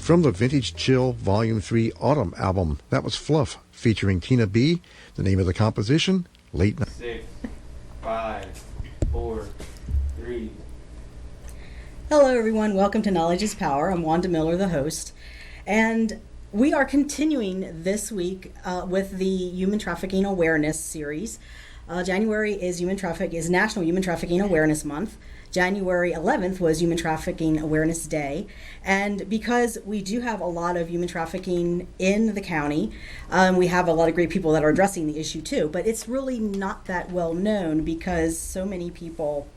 from the Vintage Chill Volume 3 Autumn album. That was Fluff, featuring Tina B. The name of the composition, Late Night. 6, 5, 4, 3. Hello everyone, welcome to Knowledge is Power. I'm Wanda Miller, the host, and we are continuing this week with the Human Trafficking Awareness series. January is National Human Trafficking Awareness Month. January 11th was Human Trafficking Awareness Day. And because we do have a lot of human trafficking in the county, we have a lot of great people that are addressing the issue too, but it's really not that well known because so many people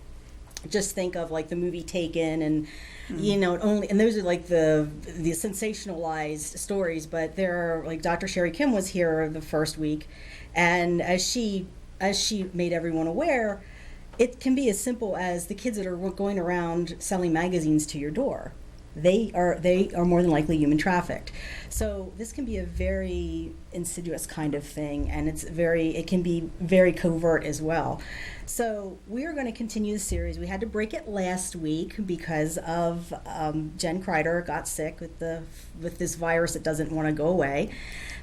just think of like the movie Taken and and those are like the sensationalized stories, but there are like Dr. Sherry Kim was here the first week, and as she made everyone aware, it can be as simple as the kids that are going around selling magazines to your door. They are more than likely human trafficked. So this can be a very insidious kind of thing, and it can be very covert as well. So we are going to continue the series. We had to break it last week because of Jen Kreider got sick with this virus that doesn't want to go away.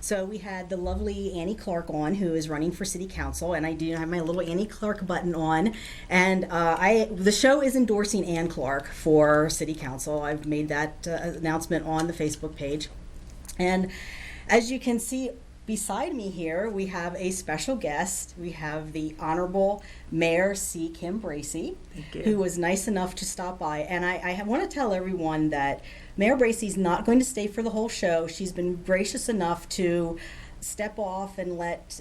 So we had the lovely Annie Clark on, who is running for city council, and I do have my little Annie Clark button on. And the show is endorsing Ann Clark for city council. I've made that announcement on the Facebook page. And as you can see beside me here, we have a special guest. We have the Honorable Mayor C. Kim Bracey, who was nice enough to stop by. And I want to tell everyone that Mayor Bracey's not going to stay for the whole show. She's been gracious enough to step off and let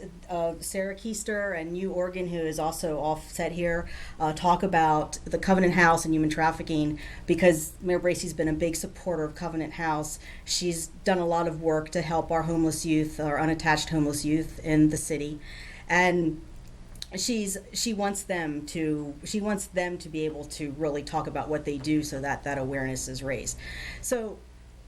Sarah Keister and you, Oregon, who is also offset here, talk about the Covenant House and human trafficking, because Mayor Bracey's been a big supporter of Covenant House. She's done a lot of work to help our homeless youth, our unattached homeless youth in the city, and she wants them to be able to really talk about what they do so that awareness is raised. So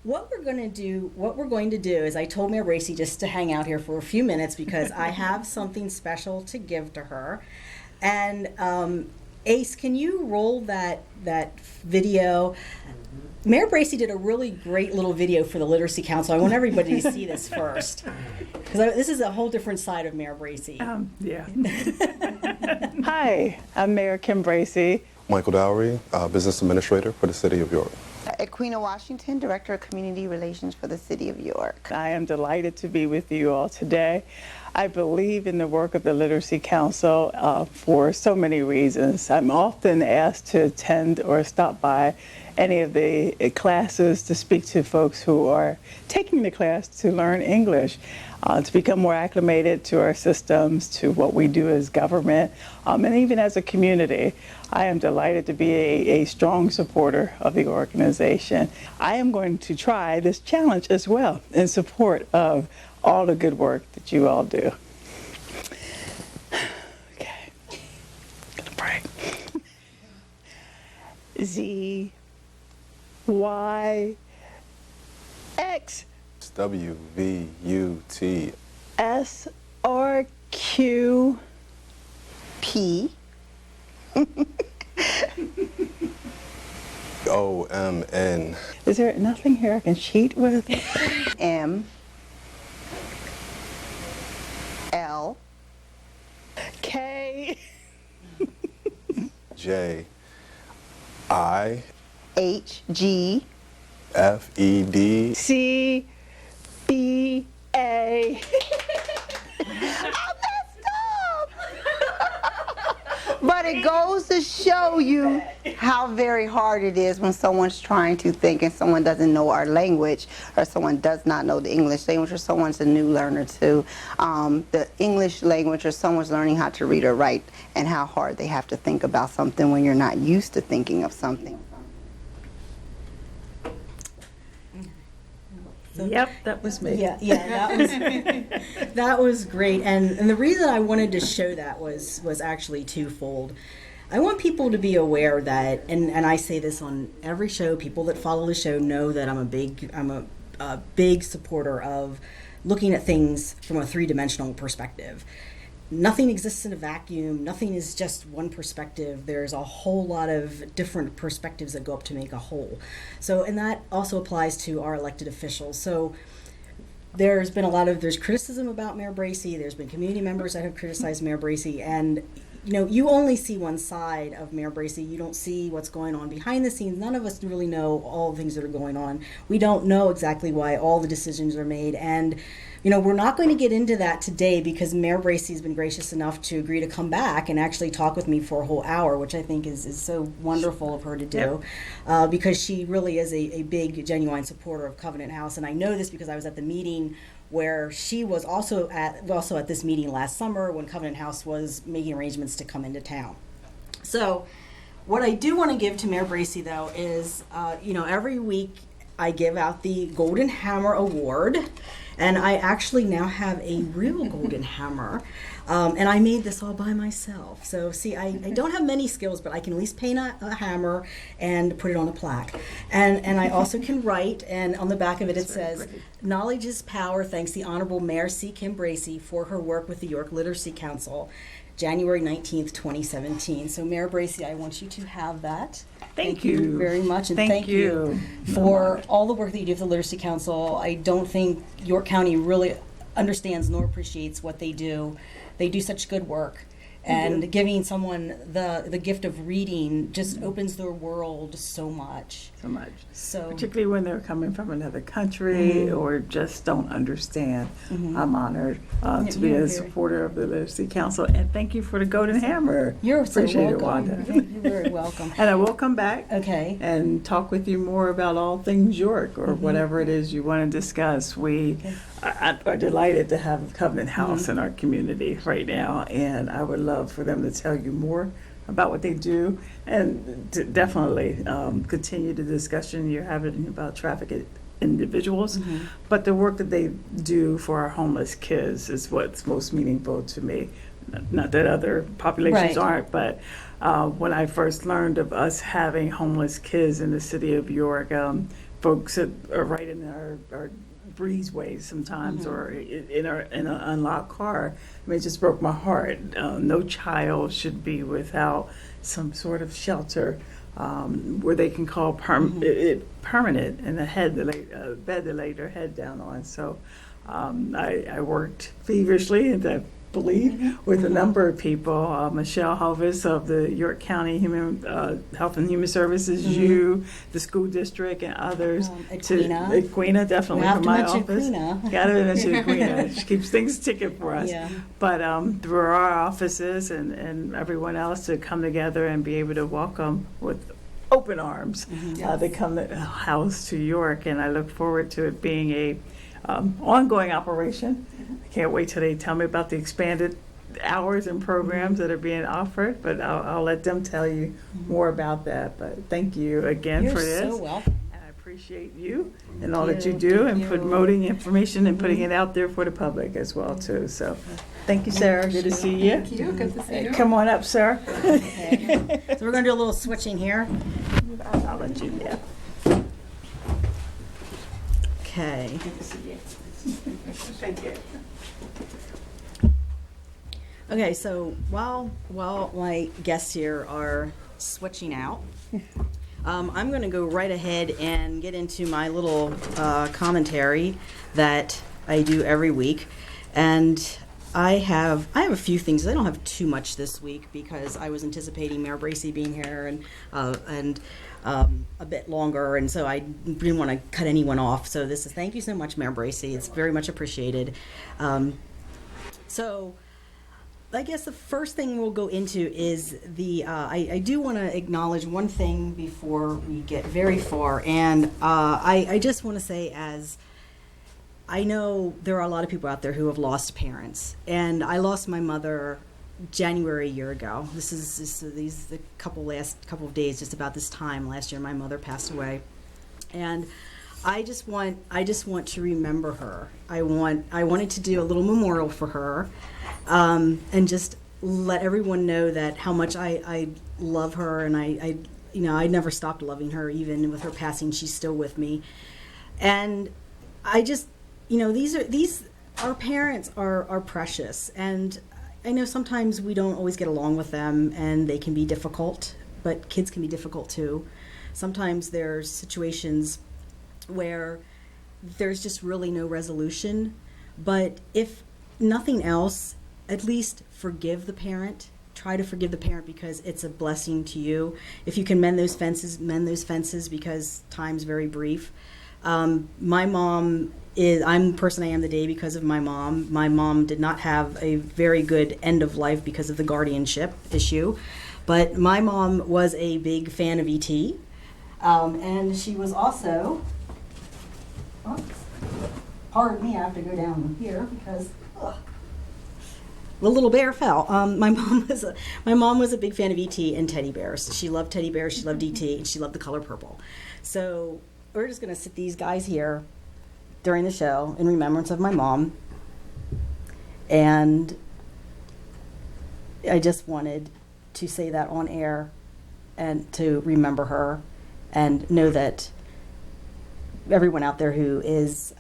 what we're going to do is, I told Mayor Bracey just to hang out here for a few minutes because I have something special to give to her. And Ace, can you roll that video? Mayor Bracey did a really great little video for the Literacy Council. I want everybody to see this first, because this is a whole different side of Mayor Bracey. Yeah. Hi, I'm Mayor Kim Bracey. Michael Dowry, Business Administrator for the City of York. Equina Washington, Director of Community Relations for the City of York. I am delighted to be with you all today. I believe in the work of the Literacy Council for so many reasons. I'm often asked to attend or stop by any of the classes to speak to folks who are taking the class to learn English, to become more acclimated to our systems, to what we do as government, and even as a community. I am delighted to be a strong supporter of the organization. I am going to try this challenge as well in support of all the good work that you all do. Okay, gonna pray. Z, Y, X, W, V, U, T, S, R, Q, P, O, M, N. Is there nothing here I can cheat with? M, L, K, J, I, H, G, F, E, D. C, B, A. But it goes to show you how very hard it is when someone's trying to think and someone doesn't know our language, or someone does not know the English language, or someone's a new learner to the English language, or someone's learning how to read or write, and how hard they have to think about something when you're not used to thinking of something. Yep, that was me. Yeah, that was great. And the reason I wanted to show that was actually twofold. I want people to be aware that, and I say this on every show, people that follow the show know that I'm a big supporter of looking at things from a three-dimensional perspective. nothing exists in a vacuum. Nothing is just one perspective. There's a whole lot of different perspectives that go up to make a whole. So, and that also applies to our elected officials. So there's been there's criticism about Mayor Bracy. There's been community members that have criticized Mayor Bracy, and you only see one side of Mayor Bracy. You don't see what's going on behind the scenes. None of us really know all the things that are going on. We don't know exactly why all the decisions are made, and we're not going to get into that today because Mayor Bracy has been gracious enough to agree to come back and actually talk with me for a whole hour, which I think is so wonderful of her to do, because she really is a big, genuine supporter of Covenant House. And I know this because I was at the meeting where she was also at this meeting last summer when Covenant House was making arrangements to come into town. So what I do want to give to Mayor Bracy, though, is, every week I give out the Golden Hammer Award. And I actually now have a real golden hammer. And I made this all by myself. So see, I don't have many skills, but I can at least paint a hammer and put it on a plaque. And I also can write, and on the back of it, it says, "Knowledge is power, thanks the Honorable Mayor C. Kim Bracy for her work with the York Literacy Council, January 19th, 2017. So Mayor Bracy, I want you to have that. Thank you very much, and thank you for all the work that you do for the Literacy Council. I don't think York County really understands nor appreciates what they do. They do such good work, and giving someone the gift of reading just opens their world so much. So particularly when they're coming from another country or just don't understand. I'm honored to be a supporter of the Literacy Council, and thank you for the Golden Hammer. You're so Appreciate welcome. it, Wanda. You're very welcome. And I will come back and talk with you more about all things York or whatever it is you want to discuss. We are delighted to have Covenant House in our community right now, and I would love for them to tell you more about what they do, and to definitely continue the discussion you're having about trafficked individuals. But the work that they do for our homeless kids is what's most meaningful to me. Not that other populations aren't, but when I first learned of us having homeless kids in the city of York, folks that are right in our breezeways sometimes or in an unlocked car. I mean, it just broke my heart. No child should be without some sort of shelter where they can call permanent and a bed to lay their head down on. So I worked feverishly and I believe with a number of people, Michelle Hovis of the York County Human Health and Human Services, you, the school district, and others. Equina, definitely from my office. Got to mention Equina. She keeps things ticking for us. But through our offices and everyone else to come together and be able to welcome with open arms they come to house to York, and I look forward to it being a ongoing operation. I can't wait till they tell me about the expanded hours and programs that are being offered, but I'll let them tell you more about that. But thank you again for this. You're so welcome. And I appreciate you and all that you do and promoting information and putting it out there for the public as well too. So thank you, Sarah. Good to see you. Thank you. Good to see you. Come on up, Sarah. Okay. So we're going to do a little switching here. I'll let you, Okay. Good to see you. Thank you. Okay, so while my guests here are switching out, I'm going to go right ahead and get into my little commentary that I do every week, and I have a few things. I don't have too much this week because I was anticipating Mayor Bracy being here and a bit longer, and so I didn't want to cut anyone off. So thank you so much, Mayor Bracy. It's very much appreciated. So I guess the first thing we'll go into is I do want to acknowledge one thing before we get very far, and I just want to say, as I know there are a lot of people out there who have lost parents, and I lost my mother January a year ago. This is the last couple of days, just about this time last year, my mother passed away, and I just want to remember her. I wanted to do a little memorial for her, and just let everyone know that how much I love her, and I never stopped loving her. Even with her passing, she's still with me, and I just our parents are precious, and I know sometimes we don't always get along with them and they can be difficult, but kids can be difficult too. Sometimes there's situations where there's just really no resolution, but if nothing else, at least forgive the parent. Try to forgive the parent because it's a blessing to you. If you can mend those fences because time's very brief. My mom I'm the person I am today because of my mom. My mom did not have a very good end of life because of the guardianship issue, but my mom was a big fan of E.T. And she was also, pardon me, I have to go down here because the little bear fell. My mom was a big fan of E.T. and teddy bears. She loved teddy bears, she loved E.T., and she loved the color purple. So we're just going to sit these guys here during the show in remembrance of my mom. And I just wanted to say that on air and to remember her and know that everyone out there who is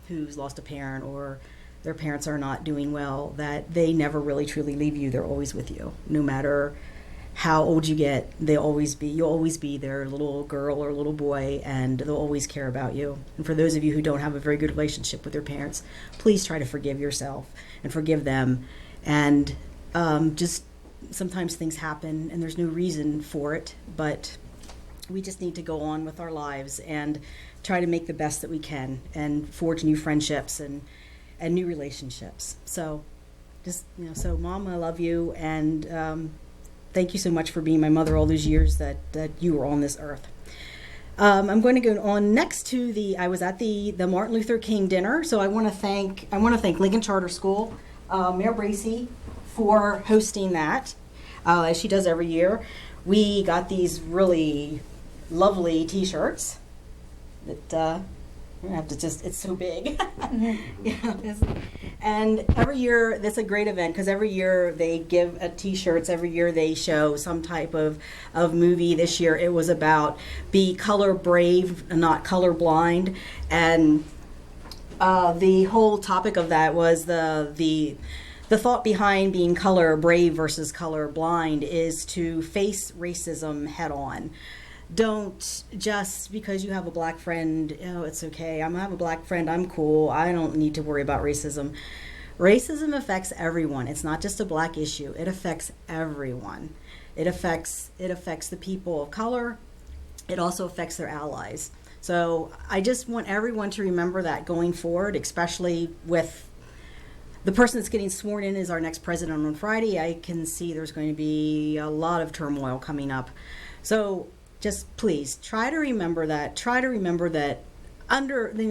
who's lost a parent or their parents are not doing well, that they never really truly leave you. They're always with you. No matter how old you get, you'll always be their little girl or little boy, and they'll always care about you. And for those of you who don't have a very good relationship with their parents, please try to forgive yourself and forgive them. And just sometimes things happen and there's no reason for it, but we just need to go on with our lives and try to make the best that we can and forge new friendships and new relationships. So just, so Mom, I love you, and thank you so much for being my mother all those years that you were on this earth. I'm going to go on next to I was at the Martin Luther King dinner, so I want to thank Lincoln Charter School, Mayor Bracy, for hosting that, as she does every year. We got these really lovely T-shirts that we're gonna have to it's so big. Yeah, and every year that's a great event because every year they give T-shirts. Every year they show some type of movie. This year it was about be color brave, not color blind, and the whole topic of that was the thought behind being color brave versus color blind is to face racism head on. Don't just because you have a black friend, it's okay. I have a black friend, I'm cool. I don't need to worry about racism. Racism affects everyone. It's not just a black issue. It affects everyone. It affects the people of color. It also affects their allies. So I just want everyone to remember that going forward, especially with the person that's getting sworn in as our next president on Friday. I can see there's going to be a lot of turmoil coming up. So just please try to remember that. Try to remember that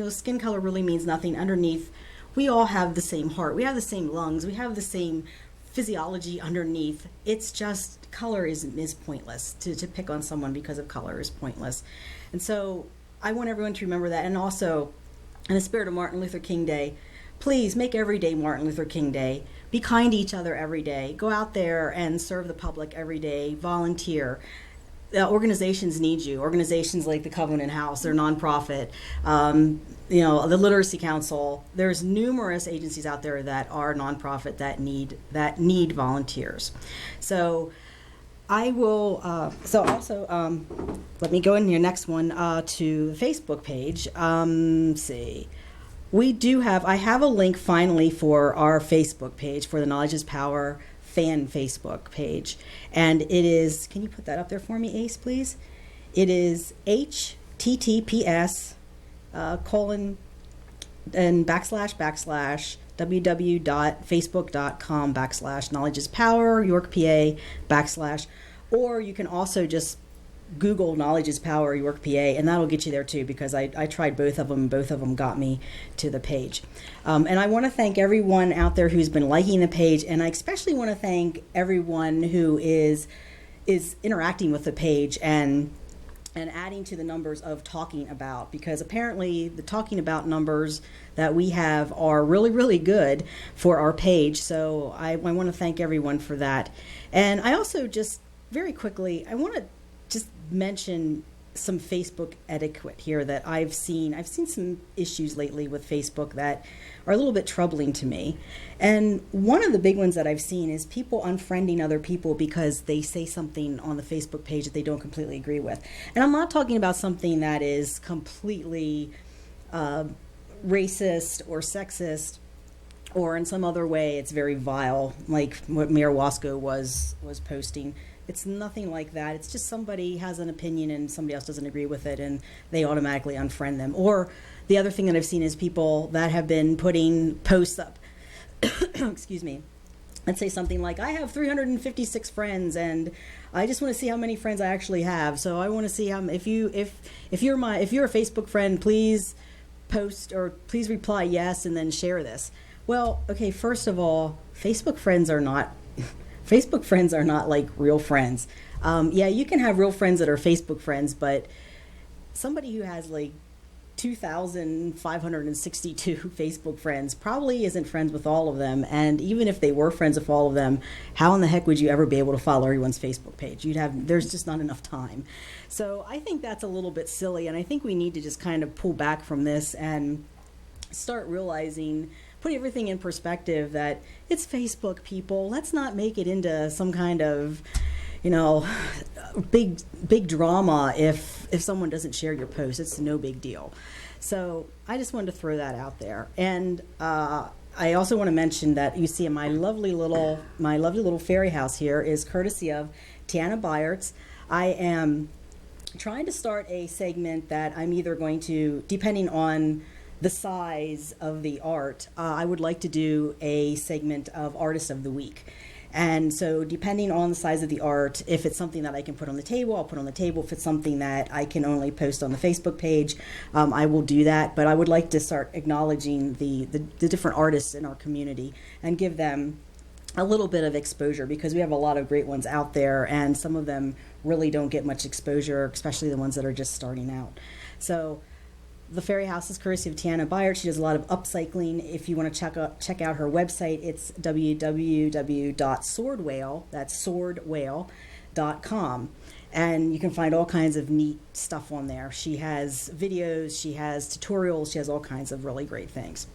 skin color really means nothing. Underneath, we all have the same heart. We have the same lungs. We have the same physiology underneath. It's just color is pointless. To pick on someone because of color is pointless. And so I want everyone to remember that. And also, in the spirit of Martin Luther King Day, please make every day Martin Luther King Day. Be kind to each other every day. Go out there and serve the public every day. Volunteer. Organizations need you. Organizations like the Covenant House, they're nonprofit. The Literacy Council. There's numerous agencies out there that are nonprofit that need volunteers. So I will. So also, let me go in your next one to the Facebook page. See. I have a link finally for our Facebook page for the Knowledge is Power fan Facebook page, and it is, can you put that up there for me, Ace, please? It is https colon and www.facebook.com/knowledge is power York PA / or you can also just Google Knowledge is Power York PA, and that'll get you there too, because I tried both of them, and both of them got me to the page. And I want to thank everyone out there who's been liking the page, and I especially want to thank everyone who is interacting with the page and adding to the numbers of talking about, because apparently the talking about numbers that we have are really, really good for our page. So I want to thank everyone for that. And I also just very quickly, I want to just mention some Facebook etiquette here that I've seen. I've seen some issues lately with Facebook that are a little bit troubling to me. And one of the big ones that I've seen is people unfriending other people because they say something on the Facebook page that they don't completely agree with. And I'm not talking about something that is completely racist or sexist, or in some other way it's very vile, like what Mayor Wasco was posting. It's nothing like that. It's just somebody has an opinion and somebody else doesn't agree with it, and they automatically unfriend them. Or the other thing that I've seen is people that have been putting posts up, excuse me, and say something like, I have 356 friends and I just want to see how many friends I actually have. So I want to see how, if you're a Facebook friend, please post or please reply yes and then share this. Well, okay, first of all, Facebook friends are not like real friends. Yeah, you can have real friends that are Facebook friends, but somebody who has like 2,562 Facebook friends probably isn't friends with all of them. And even if they were friends with all of them, how in the heck would you ever be able to follow everyone's Facebook page? There's just not enough time. So I think that's a little bit silly, and I think we need to just kind of pull back from this and start realizing, put everything in perspective, that it's Facebook, people. Let's not make it into some kind of, big drama if someone doesn't share your post. It's no big deal. So I just wanted to throw that out there. And I also want to mention that you see my lovely little fairy house here is courtesy of Tiana Byerts. I am trying to start a segment that I'm either going to, depending on the size of the art, I would like to do a segment of Artist of the Week. And so depending on the size of the art, if it's something that I can put on the table, I'll put on the table. If it's something that I can only post on the Facebook page, I will do that. But I would like to start acknowledging the different artists in our community and give them a little bit of exposure, because we have a lot of great ones out there, and some of them really don't get much exposure, especially the ones that are just starting out. So the Fairy House is courtesy of Tiana Byard. She does a lot of upcycling. If you want to check out her website, it's www.swordwhale, that's swordwhale.com. And you can find all kinds of neat stuff on there. She has videos, she has tutorials, she has all kinds of really great things.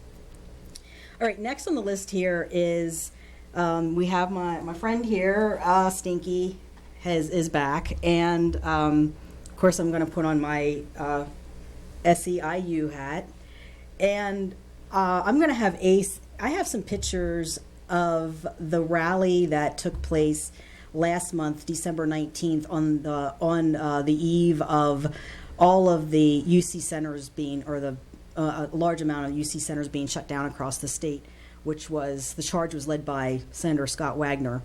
All right, next on the list here is we have my friend here, Stinky, is back. And of course, I'm going to put on my SEIU hat, and I'm going to have I have some pictures of the rally that took place last month, December 19th, on the eve of all of the UC centers being, or the a large amount of UC centers being shut down across the state, which was, the charge was led by Senator Scott Wagner.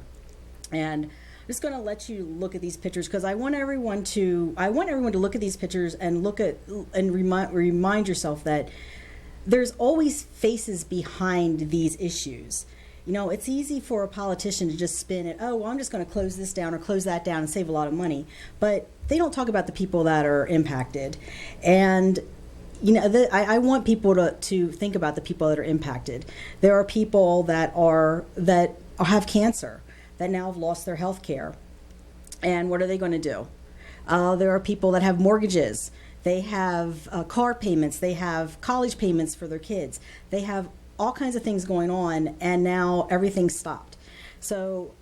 And I'm just going to let you look at these pictures, because I want everyone to look at these pictures and remind yourself that there's always faces behind these issues. It's easy for a politician to just spin it, oh, well, I'm just going to close this down or close that down and save a lot of money. But they don't talk about the people that are impacted. And I want people to think about the people that are impacted. There are people that have cancer, that now have lost their health care. And what are they going to do? There are people that have mortgages. They have car payments. They have college payments for their kids. They have all kinds of things going on, and now everything's stopped. So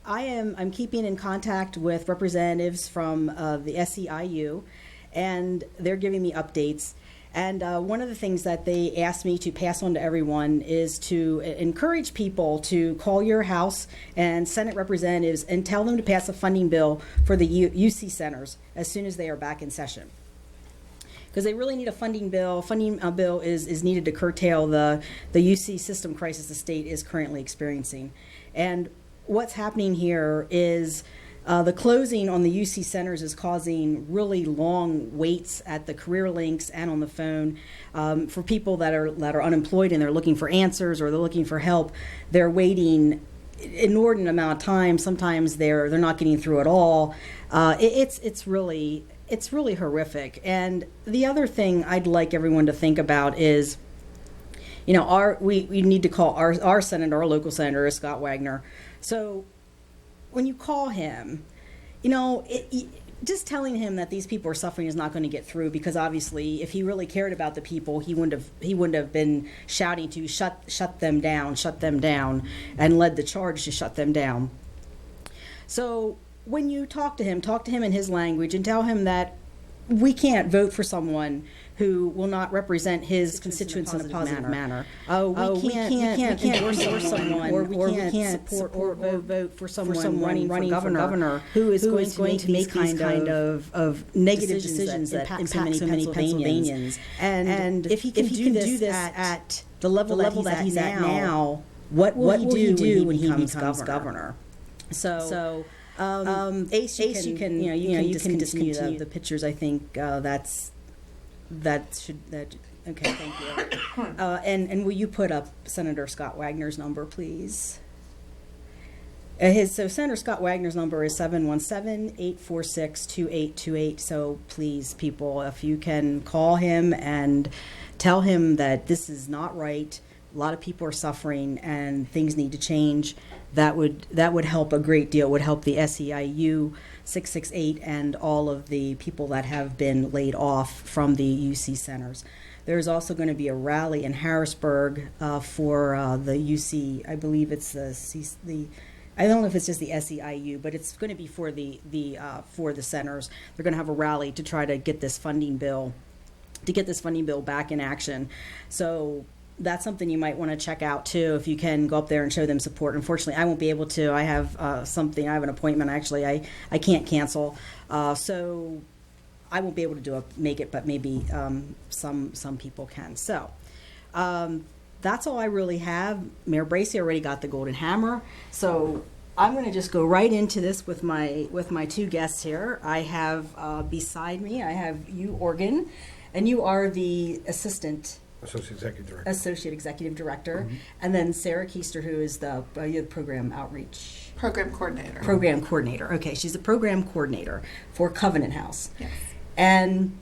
I'm keeping in contact with representatives from the SEIU, and they're giving me updates. And one of the things that they asked me to pass on to everyone is to encourage people to call your House and Senate representatives and tell them to pass a funding bill for the UC centers as soon as they are back in session. Because they really need a funding bill. Funding bill is needed to curtail the UC system crisis the state is currently experiencing. And what's happening here is the closing on the UC centers is causing really long waits at the career links and on the phone for people that are unemployed and they're looking for answers or they're looking for help. They're waiting inordinate amount of time. Sometimes they're not getting through at all. It's really horrific. And the other thing I'd like everyone to think about is, we need to call our senator, our local senator, is Scott Wagner. So when you call him, just telling him that these people are suffering is not going to get through, because obviously if he really cared about the people, he wouldn't have been shouting to shut them down, and led the charge to shut them down. So when you talk to him in his language and tell him that we can't vote for someone who will not represent his constituents in a positive manner. We can't endorse someone, or we can't support or vote for someone running for governor who is going to make these kind of negative decisions that impact so many Pennsylvanians. And if he can do this at the level that he's at now, what will he do when he becomes governor? So Ace, you can discontinue the pictures. I think okay, thank you. And will you put up Senator Scott Wagner's number, please? So Senator Scott Wagner's number is 717-846-2828. So please, people, if you can call him and tell him that this is not right. A lot of people are suffering and things need to change. That would help a great deal. Would help the SEIU 668 and all of the people that have been laid off from the UC centers. There's also going to be a rally in Harrisburg for the UC. I believe it's the I don't know if it's just the SEIU, but it's going to be for the centers. They're going to have a rally to try to get this funding bill back in action. So that's something you might want to check out too, if you can go up there and show them support. Unfortunately, I won't be able to. I have I have an appointment. Actually, I can't cancel, so I won't be able to make it. But maybe some people can. So that's all I really have. Mayor Bracey already got the golden hammer, so I'm going to just go right into this with my two guests here. I have beside me, I have you, Organ, and you are the Associate Executive Director. Mm-hmm. And then Sarah Keister, who is the Program Outreach. Program Coordinator. Okay, she's the Program Coordinator for Covenant House. Yes. And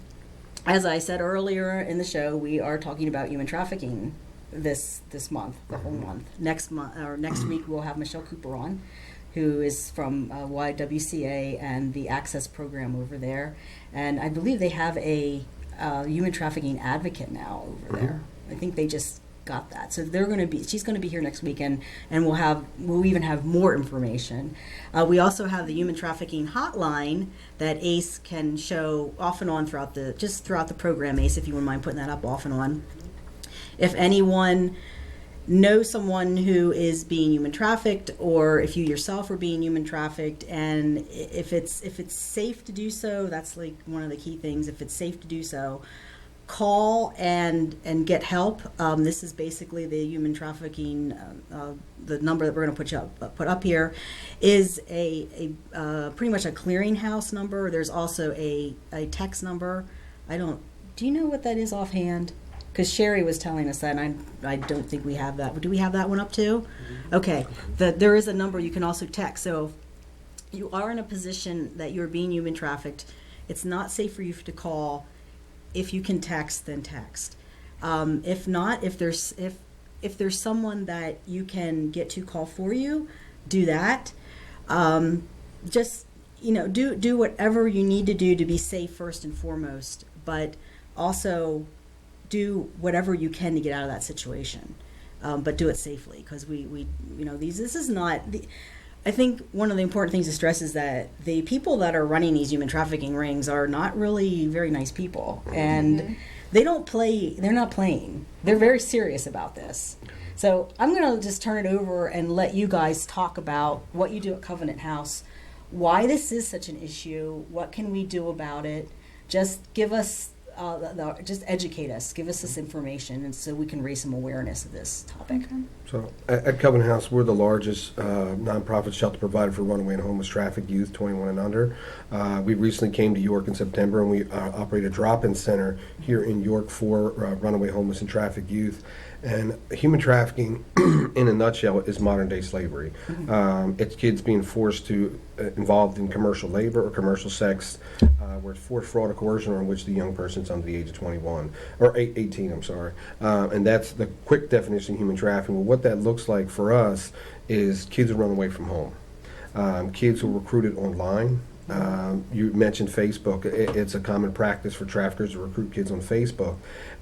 as I said earlier in the show, we are talking about human trafficking this month, the whole month. Next week we'll have Michelle Cooper on, who is from YWCA and the Access program over there. And I believe they have a human trafficking advocate now over there. I think they just got that. So she's going to be here next weekend, and we'll even have more information. We also have the human trafficking hotline that ACE can show off and on throughout the program. ACE, if you wouldn't mind putting that up off and on. If anyone knows someone who is being human trafficked, or if you yourself are being human trafficked, and if it's safe to do so, that's like one of the key things. If it's safe to do so, call and get help. This is basically the human trafficking. The number that we're going to put up here is a pretty much a clearinghouse number. There's also a text number. Do you know what that is offhand? Because Sherry was telling us that, and I don't think we have that. Do we have that one up too? Okay. There is a number you can also text. So if you are in a position that you're being human trafficked, it's not safe for you to call. If you can text, then text. If not, if there's someone that you can get to call for you, do that. Just do whatever you need to do to be safe first and foremost, but also do whatever you can to get out of that situation, but do it safely, because this is not. I think one of the important things to stress is that the people that are running these human trafficking rings are not really very nice people, and they don't play. They're not playing. They're very serious about this. So I'm going to just turn it over and let you guys talk about what you do at Covenant House, why this is such an issue, what can we do about it. Just give us. Just educate us, give us this information, and so we can raise some awareness of this topic. Okay. So at Covenant House, we're the largest nonprofit shelter provider for runaway and homeless trafficked youth 21 and under. We recently came to York in September, and we operate a drop-in center here in York for runaway, homeless, and trafficked youth. And human trafficking, in a nutshell, is modern-day slavery. It's kids being forced to involved in commercial labor or commercial sex, where it's forced fraud or coercion, or in which the young person's under the age of 21 or 18. I'm sorry, and that's the quick definition of human trafficking. Well, what that looks like for us is kids who run away from home, kids who are recruited online You mentioned Facebook. It's a common practice for traffickers to recruit kids on Facebook.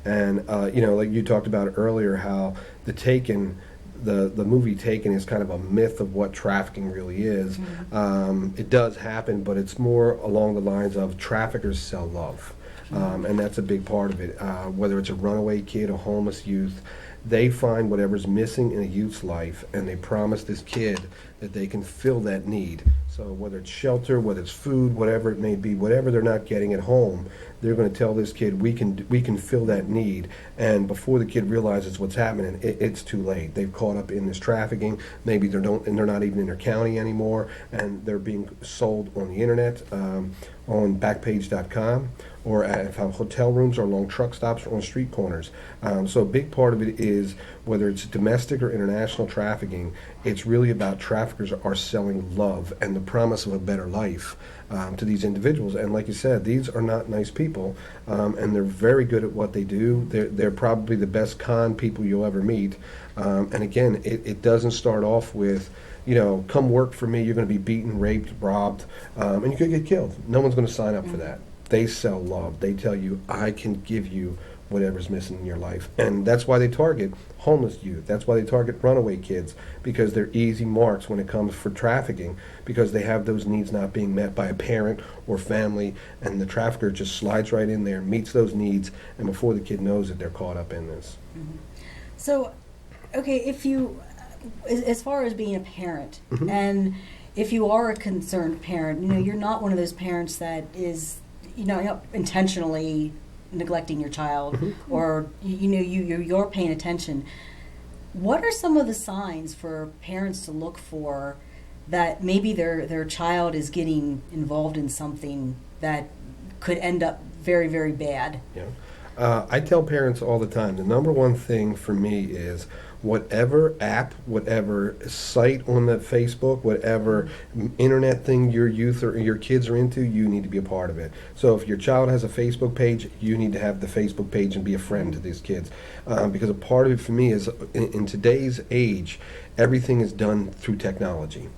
And, like you talked about earlier, how the movie Taken is kind of a myth of what trafficking really is. It does happen, but it's more along the lines of traffickers sell love. And that's a big part of it. Whether it's a runaway kid, a homeless youth, they find whatever's missing in a youth's life, and they promise this kid that they can fill that need. So whether it's shelter, whether it's food, whatever it may be, whatever they're not getting at home, they're going to tell this kid, we can fill that need. And before the kid realizes what's happening, it's too late. They've caught up in this trafficking. Maybe they're not even in their county anymore, and they're being sold on the internet, on Backpage.com, or at hotel rooms, or along truck stops, or on street corners. So a big part of it is, whether it's domestic or international trafficking, it's really about traffickers are selling love and the promise of a better life to these individuals. And like you said, these are not nice people, and they're very good at what they do. They're probably the best con people you'll ever meet. And again, it doesn't start off with, come work for me, you're going to be beaten, raped, robbed, and you could get killed. No one's going to sign up for that. They sell love. They tell you, I can give you whatever's missing in your life. And that's why they target homeless youth. That's why they target runaway kids, because they're easy marks when it comes for trafficking, because they have those needs not being met by a parent or family, and the trafficker just slides right in there, meets those needs, and before the kid knows it, they're caught up in this. So, okay, if you, as far as being a parent, and if you are a concerned parent, you're not one of those parents that is, intentionally neglecting your child, or you're paying attention. What are some of the signs for parents to look for that maybe their child is getting involved in something that could end up very, very bad? I tell parents all the time, the number one thing for me is, whatever app, whatever site on the Facebook, whatever internet thing your youth or your kids are into, you need to be a part of it. So if your child has a Facebook page, you need to have the Facebook page and be a friend to these kids. Because a part of it for me is, in today's age, everything is done through technology.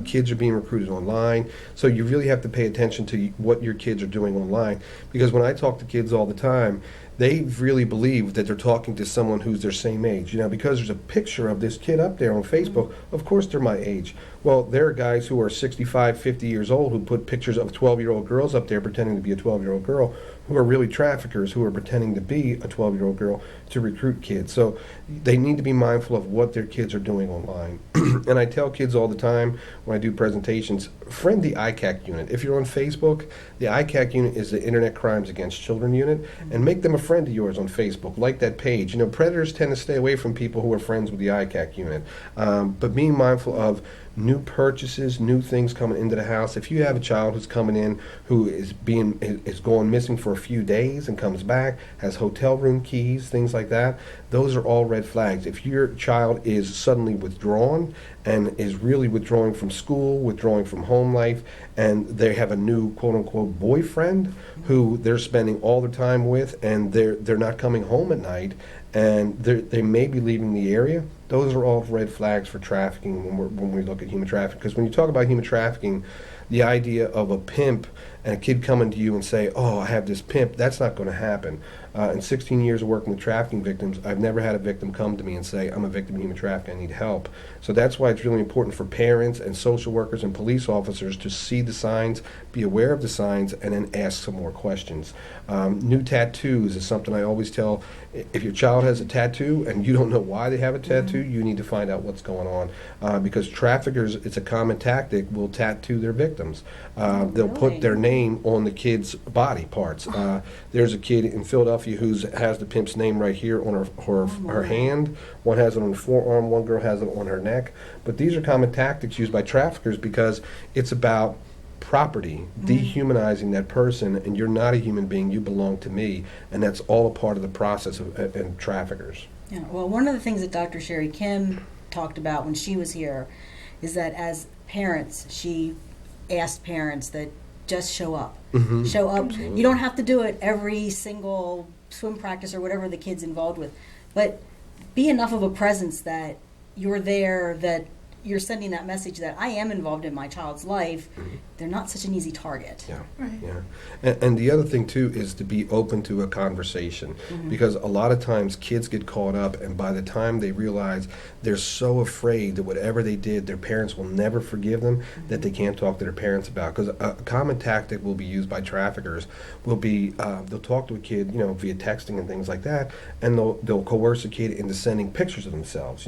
Kids are being recruited online, so you really have to pay attention to what your kids are doing online. Because when I talk to kids all the time, they really believe that they're talking to someone who's their same age. Because there's a picture of this kid up there on Facebook, of course they're my age. Well, there are guys who are 65, 50 years old who put pictures of 12-year-old girls up there pretending to be a 12-year-old girl, who are really traffickers who are pretending to be a 12-year-old girl to recruit kids. So they need to be mindful of what their kids are doing online. And I tell kids all the time when I do presentations, friend the ICAC unit. If you're on Facebook, the ICAC unit is the Internet Crimes Against Children unit, and make them a friend of yours on Facebook. Like that page. Predators tend to stay away from people who are friends with the ICAC unit. But being mindful of new purchases, new things coming into the house. If you have a child who's coming in who is going missing for a few days and comes back, has hotel room keys, things like that, those are all red flags. If your child is suddenly withdrawn and is really withdrawing from school, withdrawing from home life, and they have a new quote-unquote boyfriend who they're spending all their time with, and they're not coming home at night, and they may be leaving the area, those are all red flags for trafficking when we look at human trafficking. Because when you talk about human trafficking, the idea of a pimp and a kid coming to you and say, oh, I have this pimp, that's not going to happen. In 16 years of working with trafficking victims, I've never had a victim come to me and say, I'm a victim of human trafficking, I need help. So that's why it's really important for parents and social workers and police officers to see the signs, be aware of the signs, and then ask some more questions. New tattoos is something I always tell. If your child has a tattoo and you don't know why they have a tattoo, you need to find out what's going on. Because traffickers, it's a common tactic, will tattoo their victims. They'll put their name on the kid's body parts. There's a kid in Philadelphia who has the pimp's name right here on her hand. One has it on her forearm, one girl has it on her neck. But these are common tactics used by traffickers because it's about property, dehumanizing that person, and you're not a human being, you belong to me, and that's all a part of the process of traffickers. Yeah, well, one of the things that Dr. Sherry Kim talked about when she was here is that as parents, she asked parents that just show up. Show up. Absolutely. You don't have to do it every single swim practice or whatever the kid's involved with, but be enough of a presence that you're there, that you're sending that message that I am involved in my child's life, they're not such an easy target. Yeah, Right. yeah. And the other thing too is to be open to a conversation, because a lot of times kids get caught up, and by the time they realize they're so afraid that whatever they did, their parents will never forgive them, that they can't talk to their parents about. Because a common tactic will be used by traffickers will be they'll talk to a kid, via texting and things like that, and they'll coerce a kid into sending pictures of themselves,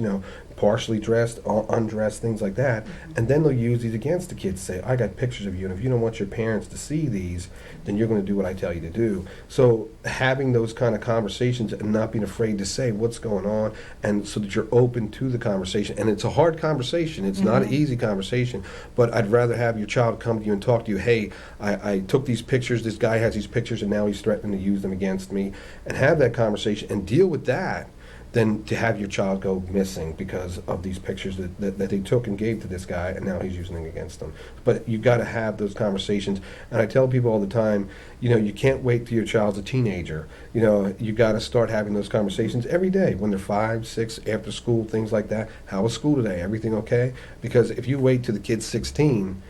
partially dressed, undressed, things like that, and then they'll use these against the kids. Say, I got pictures of you, and if you don't want your parents to see these, then you're going to do what I tell you to do. So having those kind of conversations and not being afraid to say what's going on, and so that you're open to the conversation. And it's a hard conversation. It's not an easy conversation, but I'd rather have your child come to you and talk to you, hey, I took these pictures, this guy has these pictures, and now he's threatening to use them against me, and have that conversation and deal with that, than to have your child go missing because of these pictures that they took and gave to this guy, and now he's using them against them. But you got to have those conversations. And I tell people all the time, you can't wait till your child's a teenager. You got to start having those conversations every day when they're 5, 6, after school, things like that. How was school today? Everything okay? Because if you wait till the kid's 16,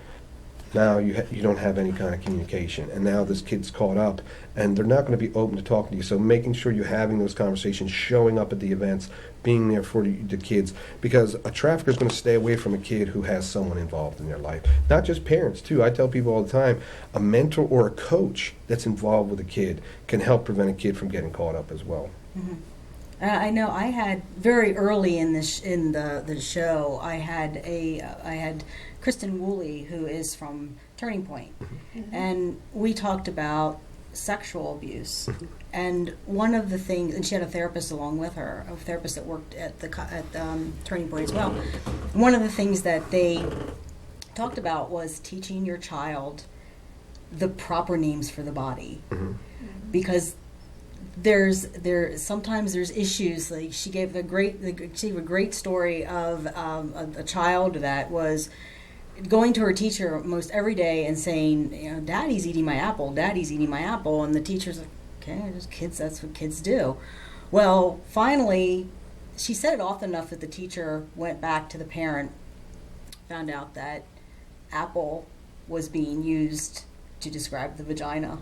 now you don't have any kind of communication, and now this kid's caught up, and they're not going to be open to talking to you. So making sure you're having those conversations, showing up at the events, being there for the kids, because a trafficker is going to stay away from a kid who has someone involved in their life. Not just parents, too. I tell people all the time, a mentor or a coach that's involved with a kid can help prevent a kid from getting caught up as well. I know I had very early in the show. I had Kristen Woolley, who is from Turning Point, and we talked about sexual abuse. And one of the things, and she had a therapist along with her, a therapist that worked at Turning Point as well. One of the things that they talked about was teaching your child the proper names for the body, because sometimes there's issues. Like she gave a great story of a child that was going to her teacher most every day and saying, Daddy's eating my apple, Daddy's eating my apple, and the teacher's like, okay, just kids, that's what kids do. Well, finally, she said it often enough that the teacher went back to the parent, found out that apple was being used to describe the vagina,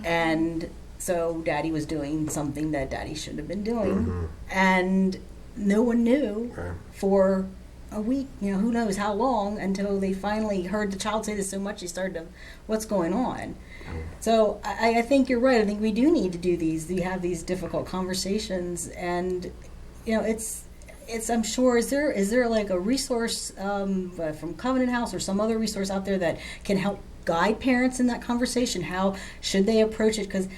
and so Daddy was doing something that Daddy shouldn't have been doing, and no one knew for a week, who knows how long, until they finally heard the child say this so much they started to, what's going on? So I think you're right. I think we do need to do these. We have these difficult conversations, and it's I'm sure, is there like a resource from Covenant House or some other resource out there that can help guide parents in that conversation? How should they approach it? Because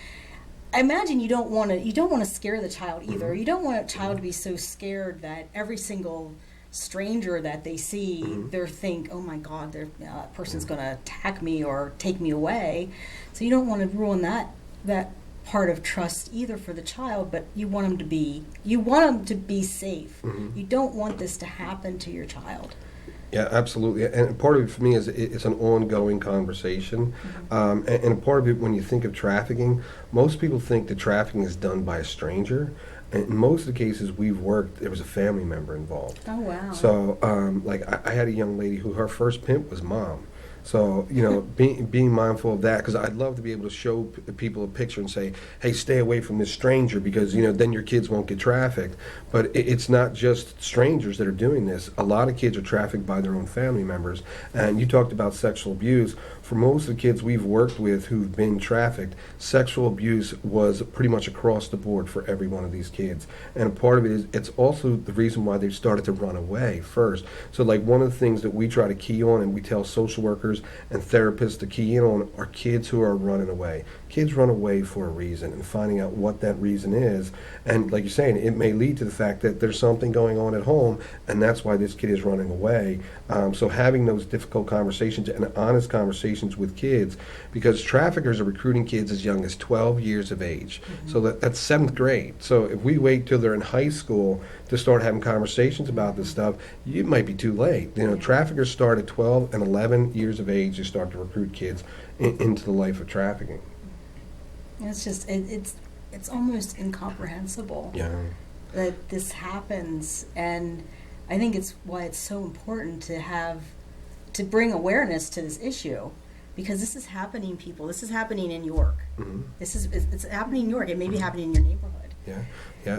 I imagine you don't want to scare the child either. You don't want a child to be so scared that every single stranger that they see, they think, oh my God, that person's going to attack me or take me away. So you don't want to ruin that part of trust either for the child, but you want them to be safe. You don't want this to happen to your child. Yeah, absolutely. And part of it for me is it's an ongoing conversation. And a part of it, when you think of trafficking, most people think that trafficking is done by a stranger. And in most of the cases we've worked, there was a family member involved. Oh, wow. So, I had a young lady who her first pimp was mom. So, being mindful of that, because I'd love to be able to show people a picture and say, hey, stay away from this stranger, because, then your kids won't get trafficked. But it's not just strangers that are doing this. A lot of kids are trafficked by their own family members. And you talked about sexual abuse. For most of the kids we've worked with who've been trafficked, sexual abuse was pretty much across the board for every one of these kids. And a part of it is, it's also the reason why they've started to run away first. So like one of the things that we try to key on, and we tell social workers and therapists to key in on, are kids who are running away. Kids run away for a reason, and finding out what that reason is. And like you're saying, it may lead to the fact that there's something going on at home, and that's why this kid is running away. So having those difficult conversations and honest conversations with kids, because traffickers are recruiting kids as young as 12 years of age. So that's 7th grade. So if we wait till they're in high school to start having conversations about this stuff, it might be too late. Traffickers start at 12 and 11 years of age to start to recruit kids into the life of trafficking. It's just it's almost incomprehensible that this happens, and I think it's why it's so important to bring awareness to this issue, because this is happening, people. This is happening in York. It's happening in York. It may be happening in your neighborhood. Yeah,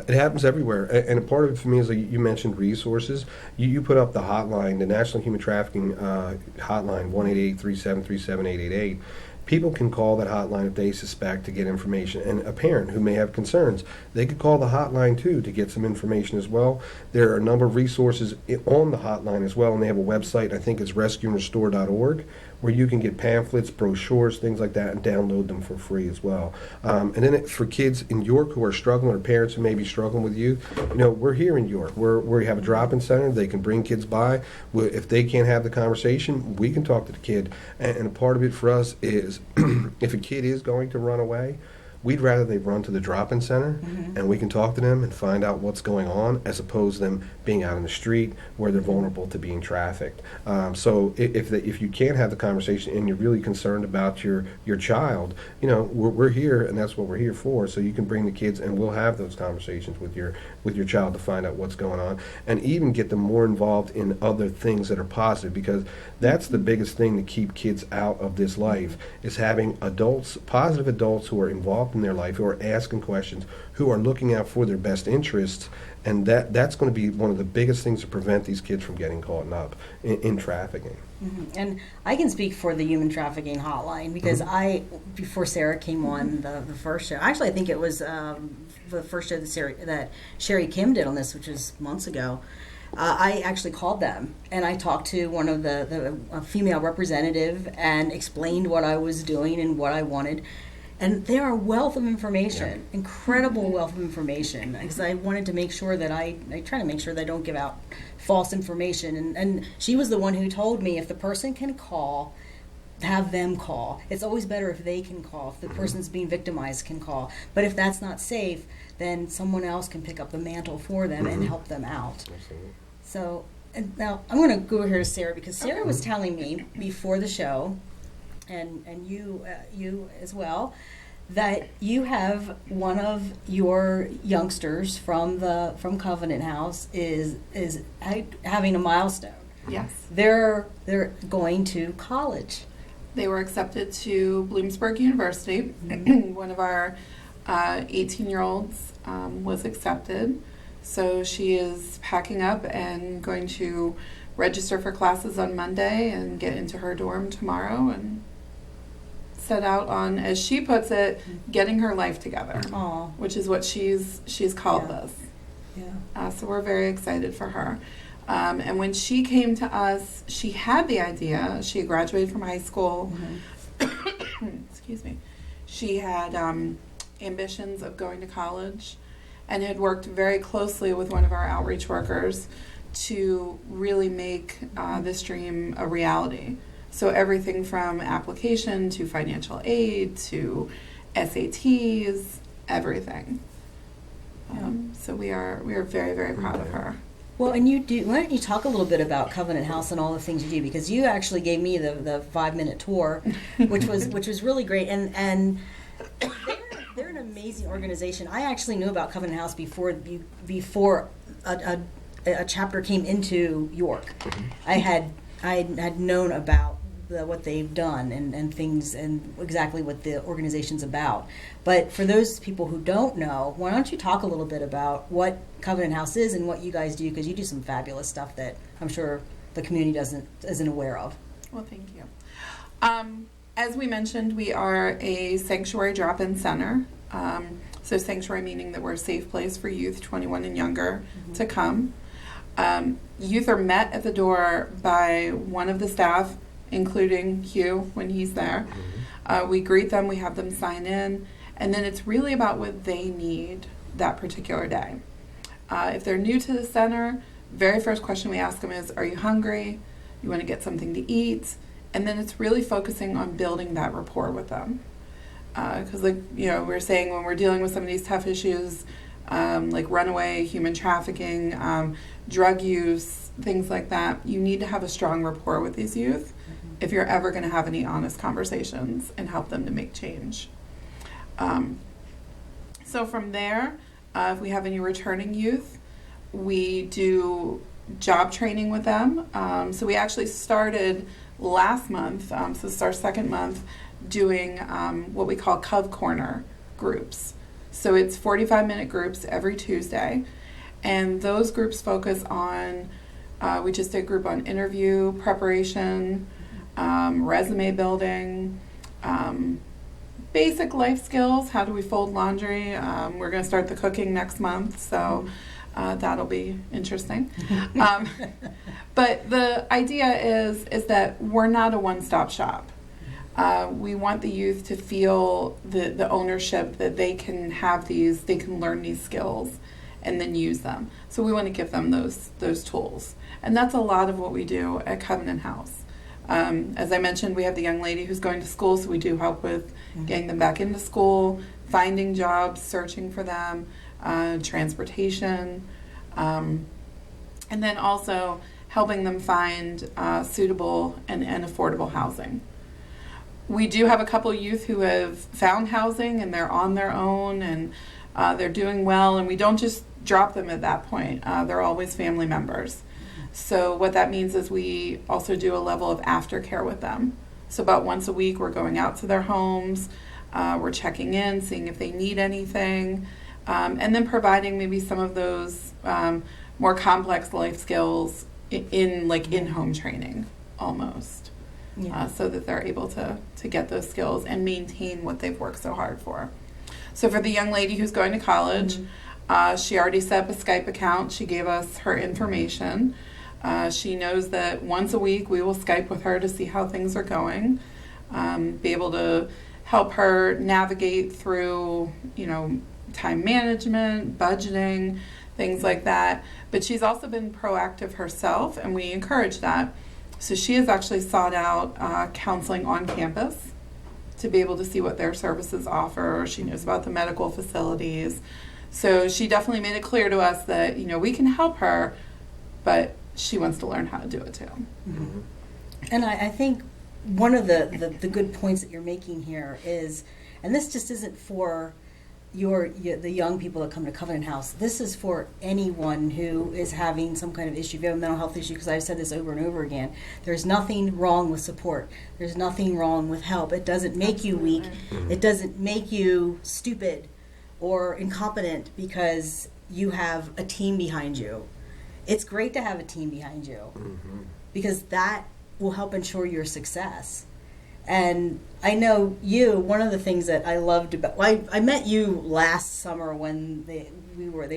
it happens everywhere. And a part of it for me is, like you mentioned, resources. You put up the hotline, the National Human Trafficking hotline, 1-888-373-7888. People can call that hotline if they suspect, to get information. And a parent who may have concerns, they could call the hotline too to get some information as well. There are a number of resources on the hotline as well, and they have a website, I think it's rescueandrestore.org, where you can get pamphlets, brochures, things like that, and download them for free as well. And then for kids in York who are struggling, or parents who may be struggling with youth, we're here in York. We have a drop-in center. They can bring kids by. If they can't have the conversation, we can talk to the kid. And a part of it for us is if a kid is going to run away, we'd rather they run to the drop-in center, and we can talk to them and find out what's going on, as opposed to them being out in the street where they're vulnerable to being trafficked. So if you can't have the conversation and you're really concerned about your child, we're here, and that's what we're here for. So you can bring the kids, and we'll have those conversations with your child to find out what's going on, and even get them more involved in other things that are positive, because that's the biggest thing to keep kids out of this life, is having adults, positive adults, who are involved in their life, who are asking questions, who are looking out for their best interests. And that's going to be one of the biggest things to prevent these kids from getting caught up in trafficking. And I can speak for the human trafficking hotline, because before Sarah came on the first show, actually I think it was the first show that Sherry Kim did on this, which was months ago. I actually called them, and I talked to one of the female representative and explained what I was doing and what I wanted. And they are a wealth of information, incredible wealth of information, because I wanted to make sure that I try to make sure that I don't give out false information. And she was the one who told me, if the person can call, have them call. It's always better if they can call, if the person's being victimized can call. But if that's not safe, then someone else can pick up the mantle for them and help them out. Absolutely. So, and now I'm going to go over here to Sarah, because Sarah was telling me before the show, and you as well, that you have one of your youngsters from Covenant House is having a milestone. Yes. They're going to college. They were accepted to Bloomsburg University. One of our 18-year-olds was accepted. So she is packing up and going to register for classes on Monday and get into her dorm tomorrow and set out on, as she puts it, getting her life together. Aww. Which is what she's called this. Yeah. So we're very excited for her. And when she came to us, she had the idea. She graduated from high school. Excuse me. She had ambitions of going to college, and had worked very closely with one of our outreach workers to really make this dream a reality. So everything from application to financial aid to SATs, everything. So we are very, very proud of her. Well, and why don't you talk a little bit about Covenant House and all the things you do, because you actually gave me the 5-minute tour, which was really great, and they're an amazing organization. I actually knew about Covenant House before a chapter came into York. I had known about what they've done and things, and exactly what the organization's about. But for those people who don't know, why don't you talk a little bit about what Covenant House is and what you guys do, because you do some fabulous stuff that I'm sure the community isn't aware of. Well, thank you. As we mentioned, we are a sanctuary drop-in center. So sanctuary meaning that we're a safe place for youth 21 and younger to come. Youth are met at the door by one of the staff, including Hugh when he's there. We greet them, we have them sign in, and then it's really about what they need that particular day. If they're new to the center, very first question we ask them is, are you hungry? You want to get something to eat? And then it's really focusing on building that rapport with them. Because we're saying, when we're dealing with some of these tough issues, like runaway, human trafficking, drug use, things like that, you need to have a strong rapport with these youth if you're ever going to have any honest conversations and help them to make change. So from there, if we have any returning youth, we do job training with them. So we actually started last month, so this is our second month, doing what we call Cov Corner groups. So it's 45-minute groups every Tuesday, and those groups focus on, we just did a group on interview preparation, resume building, basic life skills. How do we fold laundry? We're going to start the cooking next month, so that'll be interesting. But the idea is that we're not a one-stop shop. We want the youth to feel the ownership that they can have these, they can learn these skills and then use them. So we want to give them those tools. And that's a lot of what we do at Covenant House. As I mentioned, we have the young lady who's going to school, so we do help with getting them back into school, finding jobs, searching for them, transportation, and then also helping them find suitable and affordable housing. We do have a couple youth who have found housing and they're on their own and they're doing well, and we don't just drop them at that point. They're always family members. So what that means is we also do a level of aftercare with them. So about once a week we're going out to their homes, we're checking in, seeing if they need anything, and then providing maybe some of those more complex life skills in in-home training almost. Yeah. So that they're able to get those skills and maintain what they've worked so hard for. So for the young lady who's going to college, she already set up a Skype account. She gave us her information. She knows that once a week we will Skype with her to see how things are going, be able to help her navigate through, time management, budgeting, things like that. But she's also been proactive herself, and we encourage that. So she has actually sought out counseling on campus to be able to see what their services offer. She knows about the medical facilities. So she definitely made it clear to us that, we can help her, but she wants to learn how to do it too. Mm-hmm. And I think one of the good points that you're making here is, and this just isn't for the young people that come to Covenant House. This is for anyone who is having some kind of issue. If you have a mental health issue, because I've said this over and over again, there's nothing wrong with support. There's nothing wrong with help. It doesn't make you weak. It doesn't make you stupid or incompetent because you have a team behind you. It's great to have a team behind you because that will help ensure your success. And I know one of the things that I loved about, I met you last summer when they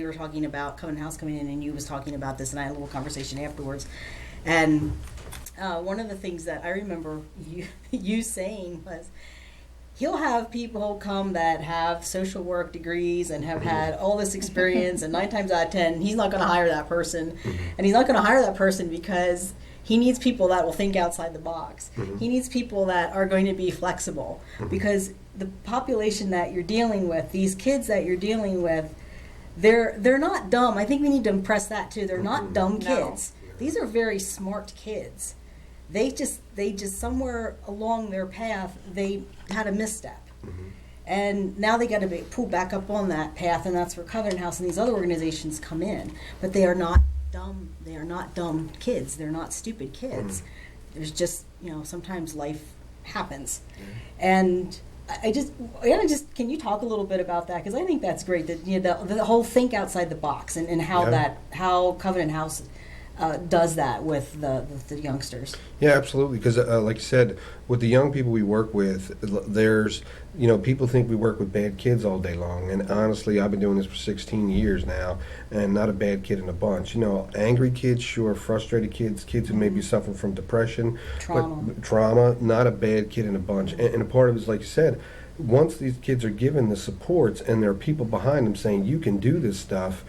were talking about Covenant House coming in, and you was talking about this, and I had a little conversation afterwards. And one of the things that I remember you saying was, he'll have people come that have social work degrees and have had all this experience, and 9 times out of 10, he's not going to hire that person. And he's not going to hire that person because he needs people that will think outside the box. He needs people that are going to be flexible, because the population that you're dealing with, these kids that you're dealing with, they're not dumb. I think we need to impress that too. They're not dumb kids. No. These are very smart kids. They just somewhere along their path, they had a misstep. And now they got to be pulled back up on that path, and that's where Covenant House and these other organizations come in. But they are not dumb. They are not dumb kids. They're not stupid kids. There's just, sometimes life happens. And I just can you talk a little bit about that? Because I think that's great, that the whole think outside the box, and how Covenant House does that with the youngsters. Yeah, absolutely. Because like you said, with the young people we work with, there's, people think we work with bad kids all day long. And honestly, I've been doing this for 16 years now, and not a bad kid in a bunch. Angry kids, sure, frustrated kids who may be suffering from depression, trauma, not a bad kid in a bunch. And a part of it is, like you said, once these kids are given the supports and there are people behind them saying, you can do this stuff,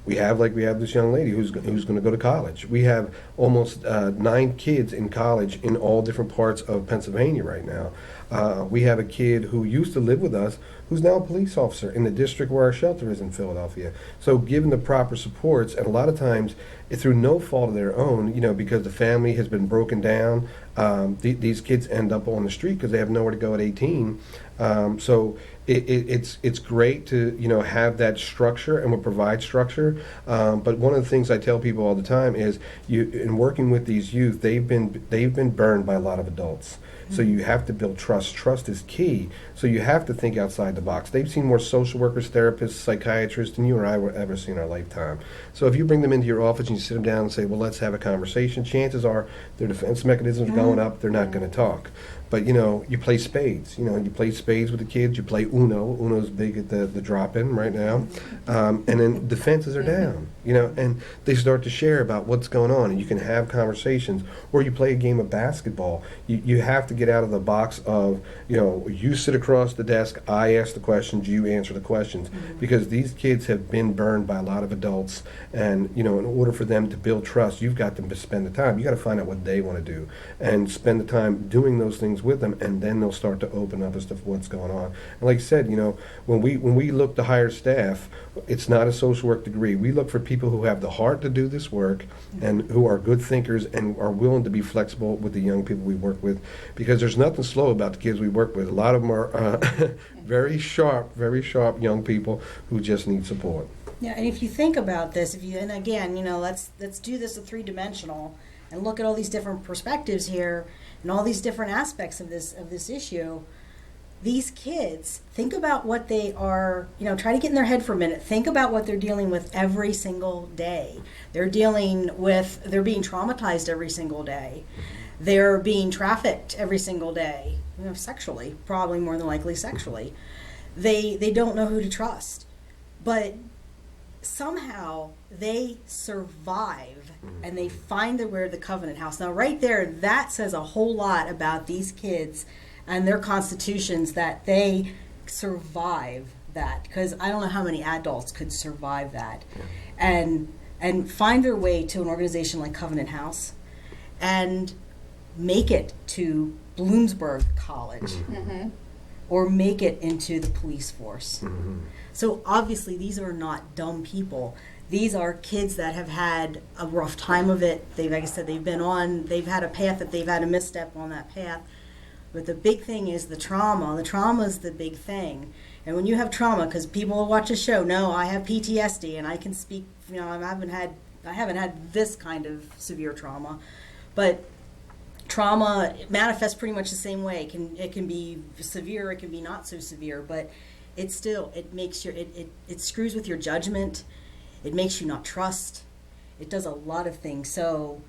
we have this young lady who's going to go to college. We have almost 9 kids in college in all different parts of Pennsylvania right now. We have a kid who used to live with us who's now a police officer in the district where our shelter is in Philadelphia. So given the proper supports, and a lot of times it's through no fault of their own, because the family has been broken down, these kids end up on the street because they have nowhere to go at 18. So it's great to have that structure, and we'll provide structure. But one of the things I tell people all the time is, in working with these youth, they've been burned by a lot of adults. So you have to build trust. Trust is key. So you have to think outside the box. They've seen more social workers, therapists, psychiatrists than you or I will ever see in our lifetime. So if you bring them into your office and you sit them down and say, well, let's have a conversation, chances are their defense mechanisms are going up. They're not going to talk. But, you play spades. You play spades with the kids. You play Uno. Uno's big at the drop-in right now. And then defenses are down, and they start to share about what's going on, and you can have conversations. Or you play a game of basketball. You have to get out of the box of, you sit across the desk, I ask the questions, you answer the questions. Because these kids have been burned by a lot of adults. And, in order for them to build trust, you've got to spend the time. You got to find out what they want to do and spend the time doing those things with them, and then they'll start to open up as to what's going on. And like I said, when we look to hire staff, it's not a social work degree. We look for people who have the heart to do this work and who are good thinkers and are willing to be flexible with the young people we work with, because there's nothing slow about the kids we work with. A lot of them are very sharp young people who just need support. Yeah, and if you think about this, and again, let's do this a three-dimensional and look at all these different perspectives here and all these different aspects of this issue. These kids, think about what they are, try to get in their head for a minute. Think about what they're dealing with every single day. They're being traumatized every single day. They're being trafficked every single day, sexually, probably more than likely sexually. They don't know who to trust. But somehow they survive and they find their way to the Covenant House. Now right there, that says a whole lot about these kids and their constitutions, that they survive that, because I don't know how many adults could survive that. And find their way to an organization like Covenant House and make it to Bloomsburg College or make it into the police force. So obviously these are not dumb people. These are kids that have had a rough time of it. Like I said, they've had a path that they've had a misstep on that path. But the big thing is the trauma. The trauma is the big thing. And when you have trauma, because people will watch a show, no, I have PTSD and I can speak, I haven't had this kind of severe trauma. But trauma manifests pretty much the same way. It can be severe, it can be not so severe, but it makes it screws with your judgment. It makes you not trust. It does a lot of things. So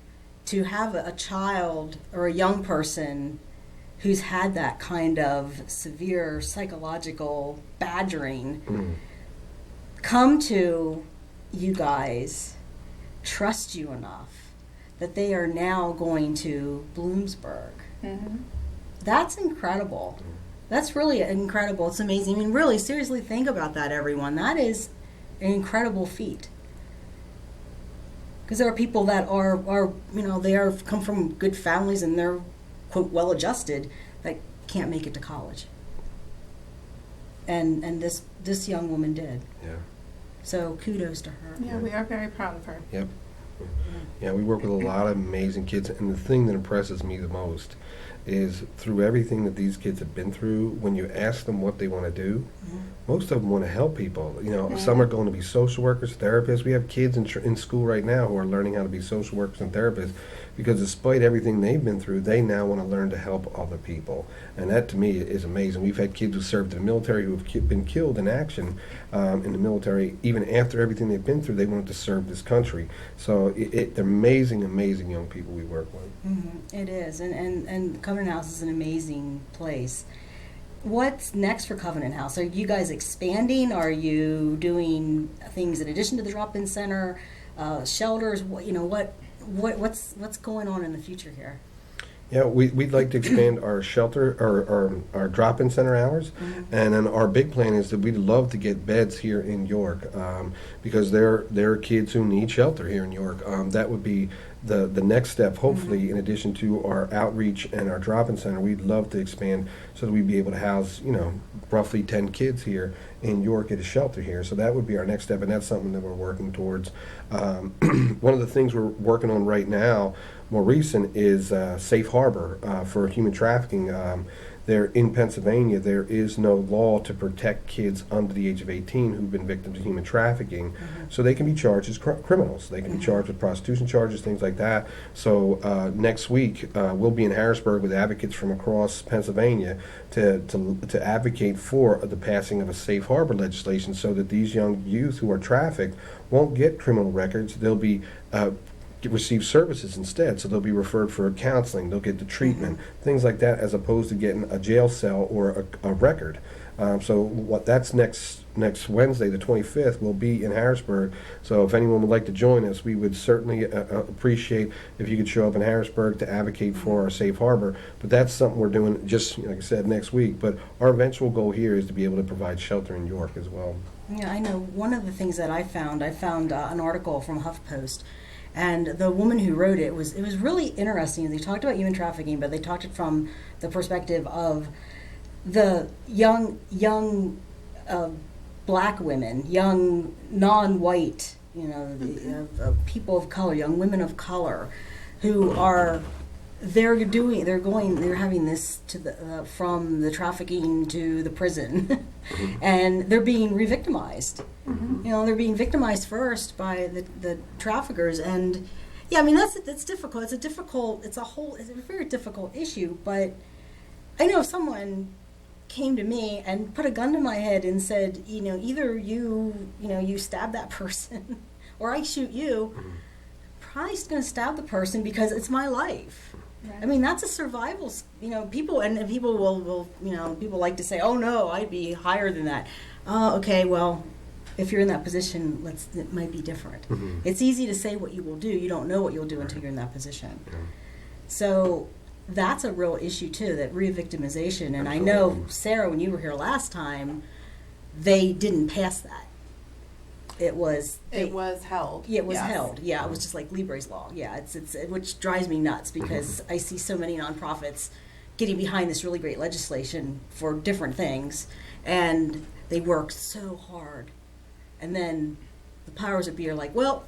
to have a child or a young person who's had that kind of severe psychological badgering come to you guys, trust you enough that they are now going to Bloomsburg. That's incredible. That's really incredible. It's amazing. I mean, really, seriously think about that, everyone. That is an incredible feat. Because there are people that are come from good families and they're, quote, well-adjusted, that can't make it to college. And this young woman did. Yeah. So kudos to her. Yeah, we are very proud of her. Yep. Yeah, we work with a lot of amazing kids, and the thing that impresses me the most is through everything that these kids have been through, when you ask them what they want to do, most of them want to help people. Some are going to be social workers, therapists. We have kids in school right now who are learning how to be social workers and therapists, because despite everything they've been through, they now want to learn to help other people. And that, to me, is amazing. We've had kids who served in the military who have been killed in action in the military. Even after everything they've been through, they wanted to serve this country. So they're amazing, amazing young people we work with. It is. And Covenant House is an amazing place. What's next for Covenant House? Are you guys expanding? Are you doing things in addition to the drop-in center, shelters? What's going on in the future here? Yeah, we'd like to expand our shelter, or our drop-in center hours, and then our big plan is that we'd love to get beds here in York, because there are kids who need shelter here in York. That would be the next step, hopefully, in addition to our outreach and our drop-in center. We'd love to expand so that we'd be able to house, roughly 10 kids here in York at a shelter here. So that would be our next step, and that's something that we're working towards. One of the things we're working on right now, more recent, is Safe Harbor for human trafficking. There in Pennsylvania, there is no law to protect kids under the age of 18 who've been victims of human trafficking, so they can be charged as criminals. They can be charged with prostitution charges, things like that. So next week, we'll be in Harrisburg with advocates from across Pennsylvania to advocate for the passing of a safe harbor legislation so that these young youth who are trafficked won't get criminal records. They'll be receive services instead, so they'll be referred for counseling, they'll get the treatment, things like that, as opposed to getting a jail cell or a record. So that's next Wednesday, the 25th, will be in Harrisburg. So if anyone would like to join us, we would certainly appreciate if you could show up in Harrisburg to advocate for our safe harbor. But that's something we're doing just, like I said, next week. But our eventual goal here is to be able to provide shelter in York as well. Yeah, I know. One of the things that I found an article from HuffPost, and the woman who wrote it was really interesting. They talked about human trafficking, but they talked it from the perspective of the young black women, young non-white, people of color, young women of color, who are they're having this to from the trafficking to the prison, and they're being re-victimized. They're being victimized first by the traffickers, and yeah, I mean that's difficult. It's a very difficult issue. But I know if someone came to me and put a gun to my head and said, either you stab that person or I shoot you, I'm probably going to stab the person because it's my life. Right. I mean, that's a survival, people will people like to say, oh no, I'd be higher than that. Okay, well, if you're in that position, it might be different. It's easy to say what you will do. You don't know what you'll do until you're in that position. Yeah. So that's a real issue too, that re-victimization. And I know, Sarah, when you were here last time, they didn't pass that. It was held. Yeah, it was held. Yeah, it was just like Libre's law. Yeah, it's which drives me nuts because I see so many nonprofits getting behind this really great legislation for different things, and they work so hard, and then the powers that be are like, well,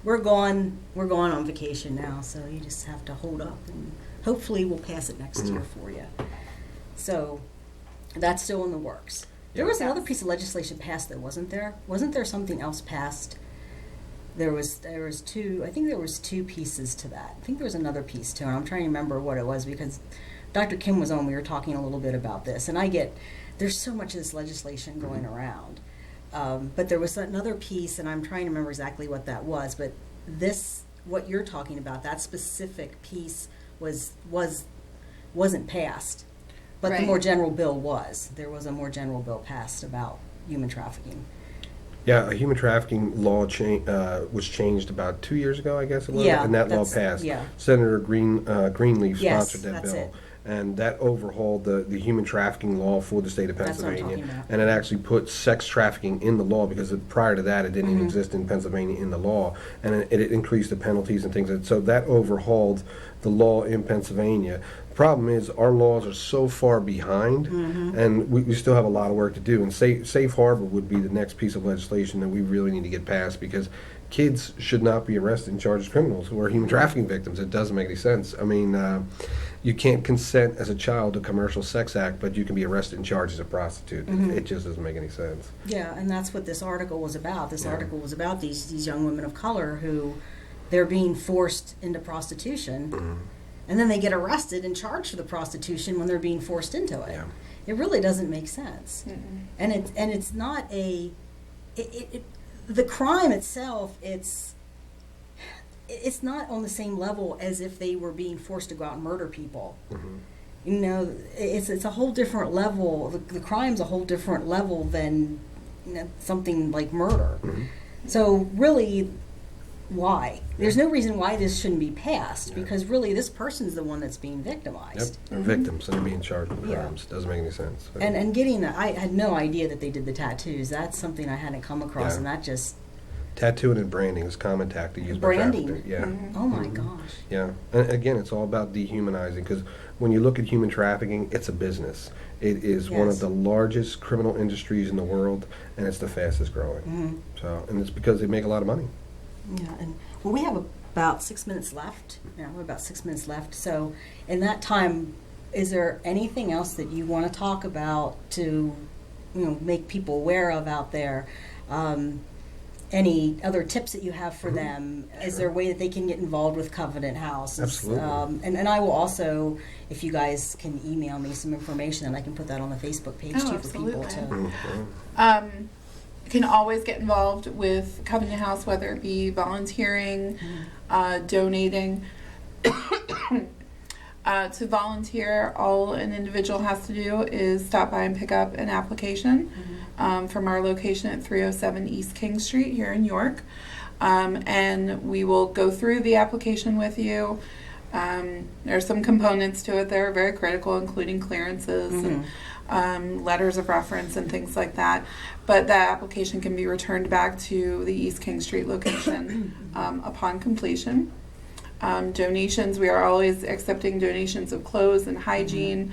we're gone on vacation now, so you just have to hold up, and hopefully we'll pass it next year for you. So that's still in the works. There was another piece of legislation passed, though, wasn't there? Wasn't there something else passed? There was two. I think there was two pieces to that. I think there was another piece too, and I'm trying to remember what it was because Dr. Kim was on. We were talking a little bit about this, and there's so much of this legislation going around, but there was another piece, and I'm trying to remember exactly what that was. But what you're talking about, that specific piece wasn't passed. But the more general bill was. There was a more general bill passed about human trafficking. Yeah, a human trafficking law was changed about 2 years ago, I guess it was, and that law passed. Yeah. Senator Greenleaf sponsored that bill. It. And that overhauled the human trafficking law for the state of Pennsylvania. That's what I'm talking about. And it actually put sex trafficking in the law because prior to that it didn't even exist in Pennsylvania in the law. And it increased the penalties and things. So that overhauled the law in Pennsylvania. The problem is our laws are so far behind, and we still have a lot of work to do. And safe harbor would be the next piece of legislation that we really need to get passed because kids should not be arrested and charged as criminals who are human trafficking victims. It doesn't make any sense. I mean, you can't consent as a child to commercial sex act, but you can be arrested and charged as a prostitute. It just doesn't make any sense. Yeah, and that's what this article was about. This article was about these young women of color who they're being forced into prostitution, and then they get arrested and charged for the prostitution when they're being forced into it. Yeah. It really doesn't make sense. And it's not the crime itself, it's not on the same level as if they were being forced to go out and murder people. It's a whole different level. The crime's a whole different level than something like murder. So really, why? There's no reason why this shouldn't be passed because really this person's the one that's being victimized. Yep, they're victims and they're being charged with crimes. Doesn't make any sense. And getting I had no idea that they did the tattoos. That's something I hadn't come across, and that just... Tattooing and branding is a common tactic used by traffickers. Yeah. Oh my gosh. Yeah. And again, it's all about dehumanizing because when you look at human trafficking, it's a business. It is one of the largest criminal industries in the world, and it's the fastest growing. And it's because they make a lot of money. Yeah, and we have about 6 minutes left. Yeah, we're about 6 minutes left. So in that time, is there anything else that you want to talk about to, make people aware of out there? Any other tips that you have for them? Is there a way that they can get involved with Covenant House? Absolutely. And I will also, if you guys can email me some information, and I can put that on the Facebook page too for people to. You can always get involved with Covenant House, whether it be volunteering, donating. To volunteer, all an individual has to do is stop by and pick up an application from our location at 307 East King Street here in York. And we will go through the application with you. There are some components to it that are very critical, including clearances and letters of reference and things like that. But that application can be returned back to the East King Street location upon completion. Donations, we are always accepting donations of clothes and hygiene,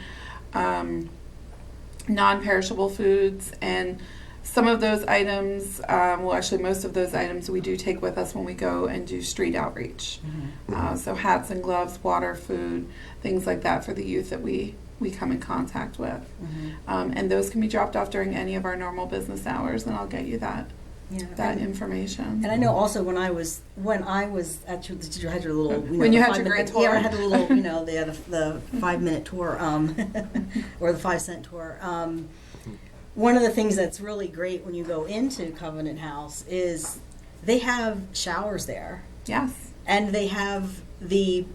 non-perishable foods, and some of those items, actually most of those items we do take with us when we go and do street outreach. So hats and gloves, water, food, things like that for the youth that we come in contact with. And those can be dropped off during any of our normal business hours, and I'll get you that information. And I know also when I was at your, did you had your little, when you had your grand tour, I had a little, the 5-minute tour, or the 5-cent tour. One of the things that's really great when you go into Covenant House is they have showers there. Yes. And they have the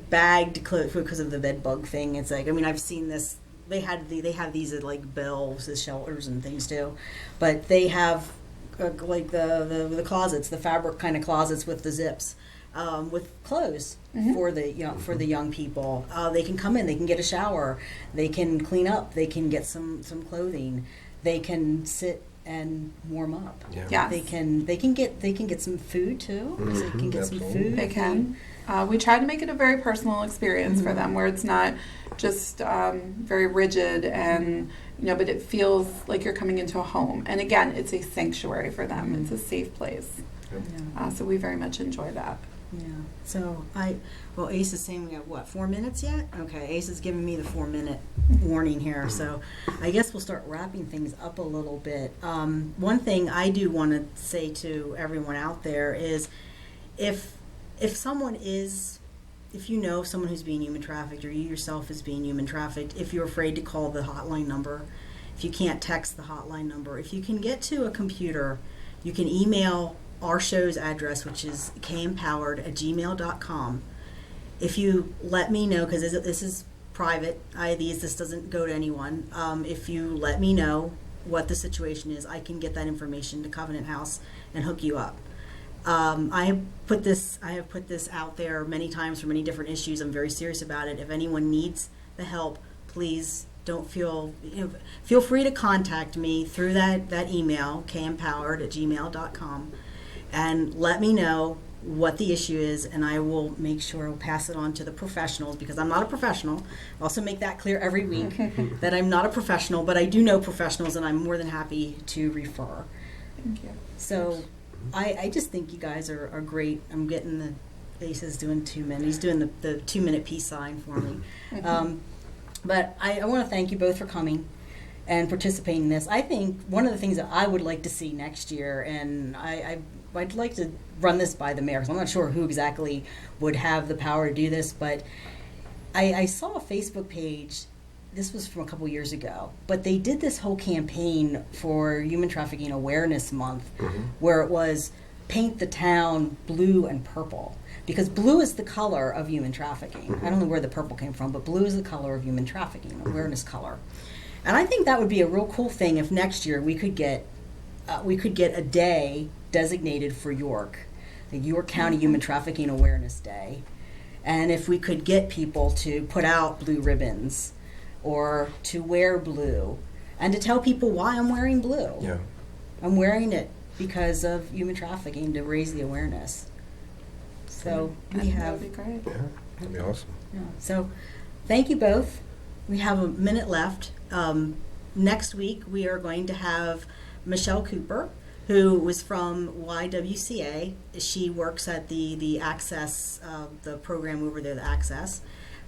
bagged clothes because of the bed bug thing. It's like, I've seen this. They have these at like Bells as shelters and things too, but they have like the closets, the fabric kind of closets with the zips, with clothes for the for the young people. They can come in, they can get a shower, they can clean up, they can get some clothing, they can sit and warm up. Yeah. They can get some food too. So they can get some food. They can. We try to make it a very personal experience for them, where it's not just very rigid and but it feels like you're coming into a home. And again, it's a sanctuary for them. It's a safe place. So we very much enjoy that. Yeah. So Ace is saying we have 4 minutes yet? Okay, Ace is giving me the 4-minute warning here. So I guess we'll start wrapping things up a little bit. One thing I do want to say to everyone out there is if someone is, if you know someone who's being human trafficked, or you yourself is being human trafficked, if you're afraid to call the hotline number, if you can't text the hotline number, if you can get to a computer, you can email our show's address, which is kempowered@gmail.com. If you let me know, because this is private, this doesn't go to anyone. If you let me know what the situation is, I can get that information to Covenant House and hook you up. I have put this out there many times for many different issues. I'm very serious about it. If anyone needs the help, please don't feel free to contact me through that email, kempowered@gmail.com, and let me know what the issue is, and I will make sure I'll pass it on to the professionals, because I'm not a professional. I also make that clear every week that I'm not a professional, but I do know professionals, and I'm more than happy to refer. Thank you. So I just think you guys are great. I'm getting the Ace is doing 2 minutes. He's doing the 2-minute peace sign for me. But I want to thank you both for coming and participating in this. I think one of the things that I would like to see next year, and I'd like to run this by the mayor, because I'm not sure who exactly would have the power to do this, but I saw a Facebook page. This was from a couple years ago, but they did this whole campaign for Human Trafficking Awareness Month, where it was paint the town blue and purple, because blue is the color of human trafficking. I don't know where the purple came from, but blue is the color of human trafficking, awareness color. And I think that would be a real cool thing if next year we could get a day designated for York, the York County Human Trafficking Awareness Day, and if we could get people to put out blue ribbons or to wear blue, and to tell people why I'm wearing blue. Yeah. I'm wearing it because of human trafficking, to raise the awareness. So we have. That would be great. Yeah, that'd be awesome. Yeah. So thank you both. We have a minute left. Next week we are going to have Michelle Cooper, who was from YWCA. She works at the Access, the program over there, the Access.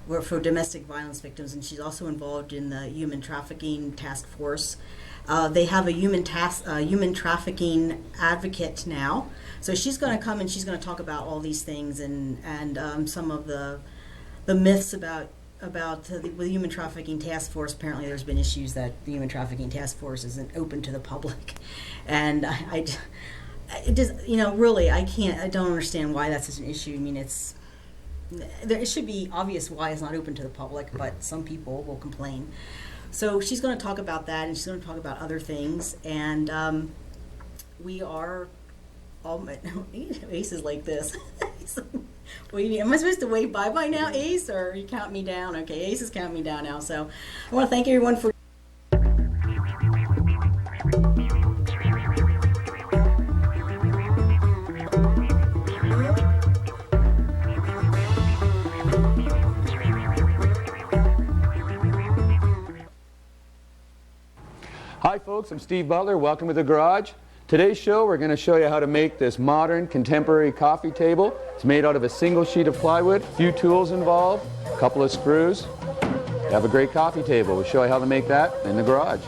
for domestic violence victims, and she's also involved in the human trafficking task force. They have a human trafficking advocate now, so she's going to come and she's going to talk about all these things and some of the myths about the human trafficking task force. Apparently, there's been issues that the human trafficking task force isn't open to the public, and it just really I don't understand why that's such an issue. I mean, it should be obvious why it's not open to the public, but some people will complain. So she's going to talk about that, and she's going to talk about other things. And we are all Ace is like this. Am I supposed to wave bye-bye now, Ace, or you count me down? Okay, Ace is counting me down now. So I want to thank everyone for. Hi folks, I'm Steve Butler. Welcome to the garage. Today's show, we're going to show you how to make this modern contemporary coffee table. It's made out of a single sheet of plywood, a few tools involved, a couple of screws. You have a great coffee table. We'll show you how to make that in the garage.